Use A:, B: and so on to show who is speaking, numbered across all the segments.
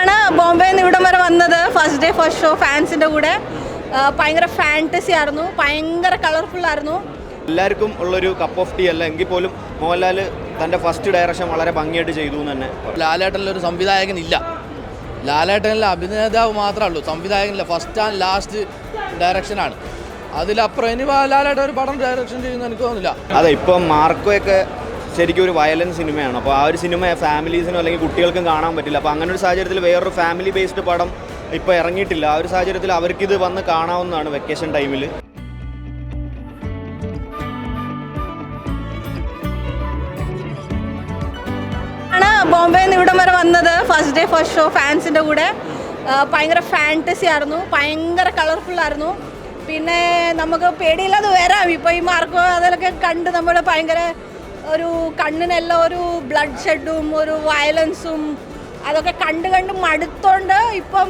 A: ആണ് ബോംബെയിൽ നിന്ന് ഇവിടം വരെ വന്നത്. ഫസ്റ്റ് ഡേ ഫസ്റ്റ് ഷോ ഫാൻസിൻ്റെ കൂടെ ഭയങ്കര ഫാൻറ്റസി ആയിരുന്നു, ഭയങ്കര കളർഫുൾ ആയിരുന്നു.
B: എല്ലാവർക്കും ഉള്ളൊരു കപ്പ് ഓഫ് ടീ അല്ല എങ്കിൽ പോലും മോഹൻലാൽ തൻ്റെ ഫസ്റ്റ് ഡയറക്ഷൻ വളരെ ഭംഗിയായിട്ട് ചെയ്തു എന്ന് തന്നെ.
C: ലാലേട്ടനിലൊരു സംവിധായകനില്ല, ലാലേട്ടനിൽ അഭിനേതാവ് മാത്രമേ ഉള്ളൂ, സംവിധായകനില്ല. ഫസ്റ്റ് ആൻഡ് ലാസ്റ്റ് ഡയറക്ഷനാണ്. അതിലപ്പുറം ഇനി ലാലേട്ടൻ ഒരു പടം ഡയറക്ഷൻ ചെയ്യുന്ന എനിക്ക് തോന്നുന്നില്ല.
B: അതെ, ഇപ്പം മാർക്കോയൊക്കെ ശരിക്കും ഒരു വയലൻസ് സിനിമയാണ്. അപ്പോൾ ആ ഒരു സിനിമ ഫാമിലീസിനോ അല്ലെങ്കിൽ കുട്ടികൾക്കും കാണാൻ പറ്റില്ല. അപ്പോൾ അങ്ങനെ ഒരു സാഹചര്യത്തിൽ വേറൊരു ഫാമിലി ബേസ്ഡ് പടം ഇപ്പോൾ ഇറങ്ങിയിട്ടില്ല. ആ ഒരു സാഹചര്യത്തിൽ അവർക്കിത് വന്ന് കാണാവുന്നതാണ് വെക്കേഷൻ ടൈമിൽ.
A: ആണ് ബോംബെയിൽ നിന്ന് ഇവിടം വരെ വന്നത്. ഫസ്റ്റ് ഡേ ഫസ്റ്റ് ഷോ ഫാൻസിൻ്റെ കൂടെ ഭയങ്കര ഫാൻറ്റസി ആയിരുന്നു, ഭയങ്കര കളർഫുൾ ആയിരുന്നു. പിന്നെ നമുക്ക് പേടിയില്ലാതെ വരാം. ഇപ്പോൾ ഈ മാർക്കോ അതിലൊക്കെ കണ്ട് നമ്മൾ ഭയങ്കര ഒരു കണ്ണിനെല്ലാം ഒരു ബ്ലഡ് ഷെഡും ഒരു വയലൻസും അതൊക്കെ കണ്ട് കണ്ട് മടുത്തോണ്ട് ഇപ്പം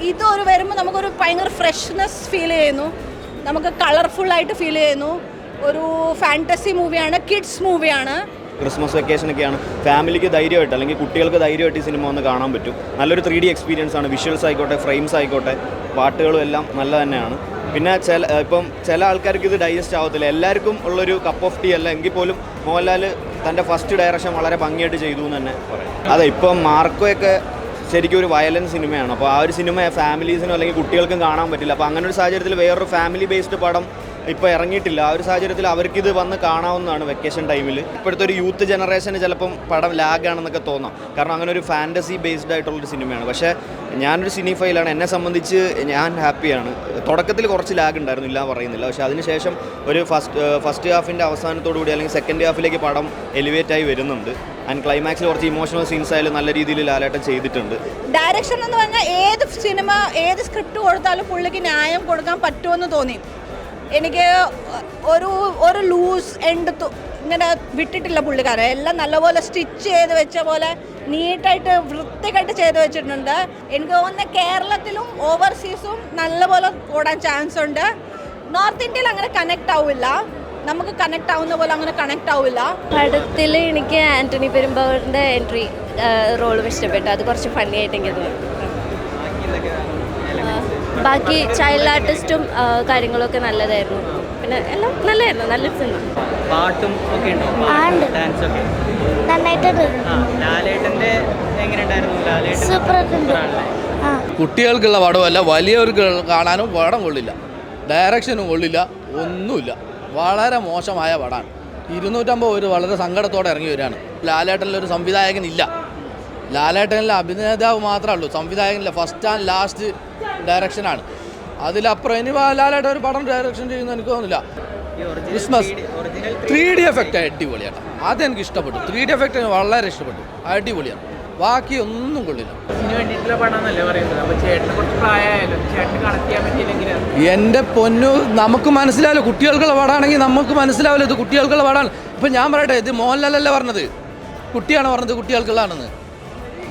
A: ഇതൊരു വരുമ്പോൾ നമുക്കൊരു ഭയങ്കര ഫ്രഷ്നെസ് ഫീൽ ചെയ്യുന്നു, നമുക്ക് കളർഫുള്ളായിട്ട് ഫീൽ ചെയ്യുന്നു. ഒരു ഫാൻറ്റസി മൂവിയാണ്, കിഡ്സ് മൂവിയാണ്.
B: ക്രിസ്മസ് വെക്കേഷനൊക്കെയാണ്, ഫാമിലിക്ക് ധൈര്യമായിട്ട് അല്ലെങ്കിൽ കുട്ടികൾക്ക് ധൈര്യമായിട്ട് ഈ സിനിമ ഒന്ന് കാണാൻ പറ്റും. നല്ലൊരു 3D എക്സ്പീരിയൻസ് ആണ്. വിഷ്വൽസ് ആയിക്കോട്ടെ, ഫ്രെയിംസ് ആയിക്കോട്ടെ, പാട്ടുകളും എല്ലാം നല്ല തന്നെയാണ്. പിന്നെ ചില ആൾക്കാർക്ക് ഇത് ഡൈജസ്റ്റ് ആവത്തില്ല. എല്ലാവർക്കും ഉള്ളൊരു കപ്പ് ഓഫ് ടീ അല്ല എങ്കിൽ പോലും മോഹൻലാൽ തൻ്റെ ഫസ്റ്റ് ഡയറക്ഷൻ വളരെ ഭംഗിയായിട്ട് ചെയ്തു എന്ന് തന്നെ പറയാം. അതെ, ഇപ്പം മാർക്കോയൊക്കെ ശരിക്കും ഒരു വയലൻസ് സിനിമയാണ്. അപ്പോൾ ആ ഒരു സിനിമ ഫാമിലീസിനോ അല്ലെങ്കിൽ കുട്ടികൾക്കും കാണാൻ പറ്റില്ല. അപ്പോൾ അങ്ങനെ ഒരു സാഹചര്യത്തിൽ വേറൊരു ഫാമിലി ബേസ്ഡ് പടം ഇപ്പോൾ ഇറങ്ങിയിട്ടില്ല. ആ ഒരു സാഹചര്യത്തിൽ അവർക്കിത് വന്ന് കാണാവുന്നതാണ് വെക്കേഷൻ ടൈമിൽ. ഇപ്പോഴത്തെ ഒരു യൂത്ത് ജനറേഷന് ചിലപ്പം പടം ലാഗാണെന്നൊക്കെ തോന്നാം, കാരണം അങ്ങനെ ഒരു ഫാൻറ്റസി ബേസ്ഡ് ആയിട്ടുള്ളൊരു സിനിമയാണ്. പക്ഷേ ഞാനൊരു സിനിഫൈലാണ്, എന്നെ സംബന്ധിച്ച് ഞാൻ ഹാപ്പിയാണ്. തുടക്കത്തിൽ കുറച്ച് ലാഗ് ഉണ്ടായിരുന്നു, ഇല്ല പറയുന്നില്ല. പക്ഷേ അതിനുശേഷം ഒരു ഫസ്റ്റ് ഹാഫിൻ്റെ അവസാനത്തോടു കൂടി അല്ലെങ്കിൽ സെക്കൻഡ് ഹാഫിലേക്ക് പടം എലിവേറ്റ് ആയി വരുന്നുണ്ട്. ആൻഡ് ക്ലൈമാക്സിൽ കുറച്ച് ഇമോഷണൽ സീൻസ് ആയാലും നല്ല രീതിയിൽ ലാലേട്ടൻ ചെയ്തിട്ടുണ്ട്.
A: ഡയറക്ഷൻ എന്ന് പറഞ്ഞാൽ ഏത് സിനിമ ഏത് സ്ക്രിപ്റ്റ് കൊടുത്താലും പുള്ളിക്ക് ന്യായം കൊടുക്കാൻ പറ്റുമെന്ന് തോന്നി. എനിക്ക് ഒരു ലൂസ് എൻഡ് ഇങ്ങനെ വിട്ടിട്ടില്ല പുള്ളിക്കാരൻ. എല്ലാം നല്ലപോലെ സ്റ്റിച്ച് ചെയ്ത് വെച്ച പോലെ നീറ്റായിട്ട് വൃത്തികെട്ട് ചെയ്ത് വെച്ചിട്ടുണ്ട്. എനിക്ക് തോന്നുന്നത് കേരളത്തിലും ഓവർസീസും നല്ലപോലെ ഓടാൻ ചാൻസ് ഉണ്ട്. നോർത്ത് ഇന്ത്യയിൽ അങ്ങനെ കണക്ട് ആവില്ല, നമുക്ക് കണക്ട് ആവുന്ന പോലെ അങ്ങനെ കണക്ട് ആവില്ല.
D: പടത്തിൽ എനിക്ക് ആൻ്റണി പെരുമ്പാവൂരിൻ്റെ എൻട്രി റോളും ഇഷ്ടപ്പെട്ടു. അത് കുറച്ച് ഫണ്ണി ആയിട്ട് എനിക്ക് തോന്നി. ബാക്കി ചൈൽഡ് ആർട്ടിസ്റ്റും കാര്യങ്ങളൊക്കെ നല്ലതായിരുന്നു. പിന്നെ എല്ലാം നല്ലതായിരുന്നു, നല്ലൊരു സിനിമ.
E: പാട്ടും ഒക്കെ ഉണ്ടോ? ഡാൻസ് ഒക്കെ
C: കുട്ടികൾക്കുള്ള പടമല്ല, വലിയവർക്ക് കാണാനും പടം കൊള്ളില്ല, ഡയറക്ഷനും കൊള്ളില്ല, ഒന്നുമില്ല. വളരെ മോശമായ പടമാണ്. 250 പേര് വളരെ സങ്കടത്തോടെ ഇറങ്ങി വരികയാണ്. ലാലേട്ടനിലൊരു സംവിധായകനില്ല, ലാലേട്ടനിൽ അഭിനേതാവ് മാത്രമേ ഉള്ളൂ, സംവിധായകനില്ല. ഫസ്റ്റ് ആൻഡ് ലാസ്റ്റ് ഡയറക്ഷനാണ്. അതിലപ്പുറം ഇനി ലാലേട്ടൻ ഒരു പടം ഡയറക്ഷൻ ചെയ്യുന്ന എനിക്ക് തോന്നുന്നില്ല. ക്രിസ്മസ് 3D എഫക്റ്റ് അടിപൊളിയാണ്, അതെനിക്ക് ഇഷ്ടപ്പെട്ടു. 3D എഫക്റ്റ് വളരെ ഇഷ്ടപ്പെട്ടു, അടിപൊളിയാണ്. ബാക്കി ഒന്നും കൊള്ളില്ല. എൻ്റെ പൊന്നു, നമുക്ക് മനസ്സിലാവില്ല. കുട്ടികൾക്കുള്ള പടമാണെങ്കിൽ നമുക്ക് മനസ്സിലാവില്ല ഇത് കുട്ടികൾക്കുള്ള പടമാണ്. ഇപ്പം ഞാൻ പറയട്ടെ, ഇത് മോഹൻലാലല്ല പറഞ്ഞത്, കുട്ടിയാണ് പറഞ്ഞത് കുട്ടികൾക്കുള്ളതാണെന്ന്.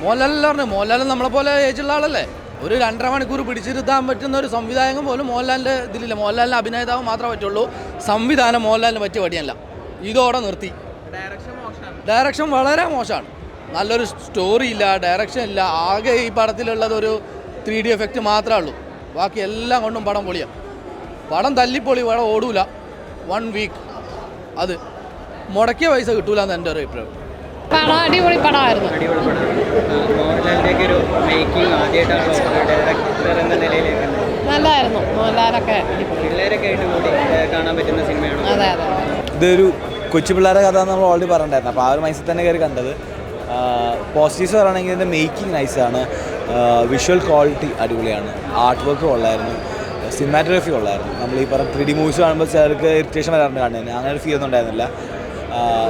C: മോഹൻലാലല്ല പറഞ്ഞത്. മോഹൻലാൽ നമ്മളെപ്പോലെ ഏജുള്ള ആളല്ലേ. ഒരു 2.5 മണിക്കൂർ പിടിച്ചിരുത്താൻ പറ്റുന്ന ഒരു സംവിധായകൻ പോലും മോഹൻലാലിൻ്റെ ഇതിലില്ല. മോഹൻലാലിൻ്റെ അഭിനേതാവ് മാത്രമേ പറ്റുള്ളൂ, സംവിധാനം മോഹൻലാലിന് പറ്റിയ പടിയല്ല. ഇതോടെ നിർത്തി. ഡയറക്ഷൻ വളരെ മോശമാണ്. നല്ലൊരു സ്റ്റോറി ഇല്ല, ഡയറക്ഷൻ ഇല്ല. ആകെ ഈ പടത്തിലുള്ളത് ഒരു 3D എഫക്റ്റ് മാത്രമേ ഉള്ളൂ. ബാക്കി എല്ലാം കൊണ്ടും പടം പൊളിയാണ്. പടം തല്ലിപ്പൊളി, പടം ഓടൂല. 1 വീക്ക് അത് മുടക്കിയ പൈസ കിട്ടൂല എന്ന് എൻ്റെ ഒരു അഭിപ്രായം.
D: പടം അടിപൊളി പടമായിരുന്നു. നല്ലതായിരുന്നു. മോഹൻലാലൊക്കെ അതെ അതെ.
F: ഇതൊരു കൊച്ചു പിള്ളേരുടെ കഥ നമ്മൾ ഓൾറെഡി പറഞ്ഞിട്ടുണ്ടായിരുന്നു. അപ്പോൾ ആ ഒരു മൈൻഡിൽ തന്നെ കയറി കണ്ടത്. പോസിറ്റീവ്സ് പറയുകയാണെങ്കിൽ ഇതിൻ്റെ മേക്കിംഗ് നൈസാണ്, വിഷ്വൽ ക്വാളിറ്റി അടിപൊളിയാണ്, ആർട്ട് വർക്ക് കൊള്ളായിരുന്നു, സിനിമാറ്റോഗ്രഫി കൊള്ളായിരുന്നു. നമ്മൾ ഈ പറഞ്ഞ 3D മൂവീസ് കാണുമ്പോൾ ചിലർക്ക് ഇറിറ്റേഷൻ വരാറുണ്ട് കാണുന്നതിന്. അങ്ങനെ ഒരു ഫീൽ ഒന്നും ഉണ്ടായിരുന്നില്ല.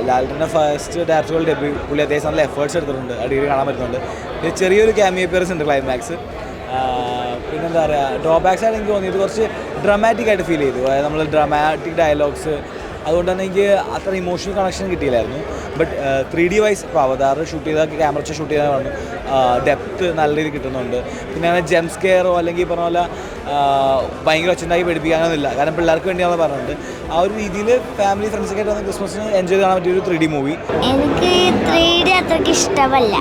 F: ലാലേട്ടൻ്റെ ഫസ്റ്റ് ഡയറക്ടറുകൾ ഡെബ്യൂ, പുള്ളി അത്യാവശ്യം നല്ല എഫേർട്സ് എടുത്തിട്ടുണ്ട്, അടിപൊളി കാണാൻ പറ്റുന്നുണ്ട്. പിന്നെ ചെറിയൊരു ക്യാമിയോ അപ്പിയറൻസ് ഉണ്ട് ക്ലൈമാക്സ്. പിന്നെന്താ പറയുക, ഡ്രോബാക്സ് ആയിട്ട് എനിക്ക് തോന്നിയത് കുറച്ച് ഡ്രാമാറ്റിക് ആയിട്ട് ഫീൽ ചെയ്തു. അതായത് നമ്മൾ ഡ്രാമാറ്റിക് ഡയലോഗ്സ്, അതുകൊണ്ട് തന്നെ എനിക്ക് അത്ര ഇമോഷണൽ കണക്ഷൻ കിട്ടിയില്ലായിരുന്നു. ബട്ട് 3D വൈസ് ഇപ്പോൾ അവതാർ ഷൂട്ട് ചെയ്ത ക്യാമറ ഷൂട്ട് ചെയ്താൽ പറഞ്ഞു ഡെപ്ത്ത് നല്ല രീതിയിൽ കിട്ടുന്നുണ്ട്. പിന്നെ അങ്ങനെ ജെംസ് കെയറോ അല്ലെങ്കിൽ ഈ പറഞ്ഞ പോലെ ഭയങ്കര ഒച്ചുണ്ടാക്കി പഠിപ്പിക്കാനൊന്നുമില്ല, കാരണം പിള്ളേർക്ക് വേണ്ടിയാണെന്ന് പറഞ്ഞിട്ടുണ്ട്. ആ ഒരു രീതിയിൽ ഫാമിലി ഫ്രണ്ട്സൊക്കെ ആയിട്ട് വന്ന് ക്രിസ്മസിന് എൻജോയ് ചെയ്യാൻ പറ്റിയൊരു 3D മൂവി.
G: എനിക്ക് 3D അത്രയ്ക്ക് ഇഷ്ടമല്ല.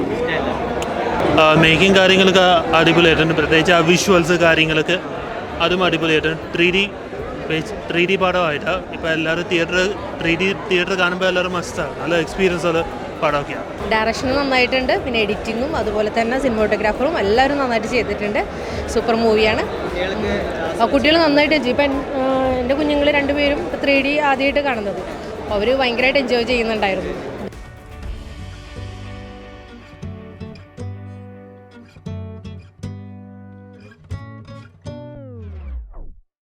G: മേക്കിംഗ് കാര്യങ്ങളൊക്കെ അടിപൊളിയായിട്ടുണ്ട്, പ്രത്യേകിച്ച് ആ വിഷ്വൽസ് കാര്യങ്ങളൊക്കെ അതും അടിപൊളിയായിട്ടുണ്ട്. 3D പടമായിട്ട് ഇപ്പോൾ എല്ലാവരും തിയേറ്റർ കാണുമ്പോൾ എല്ലാവരും മസ്റ്റാണ്, നല്ല എക്സ്പീരിയൻസ് ഉള്ള പടമൊക്കെയാണ്.
H: ഡയറക്ഷനും നന്നായിട്ടുണ്ട്, പിന്നെ എഡിറ്റിങ്ങും അതുപോലെ തന്നെ സിനിമോട്ടോഗ്രാഫറും എല്ലാവരും നന്നായിട്ട് ചെയ്തിട്ടുണ്ട്. സൂപ്പർ മൂവിയാണ്. കുട്ടികൾ നന്നായിട്ട് എൻജോയ്, ഇപ്പം എൻ്റെ കുഞ്ഞുങ്ങൾ രണ്ടുപേരും 3D ആദ്യമായിട്ട് കാണുന്നത്, അപ്പോൾ അവർ ഭയങ്കരമായിട്ട് എൻജോയ് ചെയ്യുന്നുണ്ടായിരുന്നു.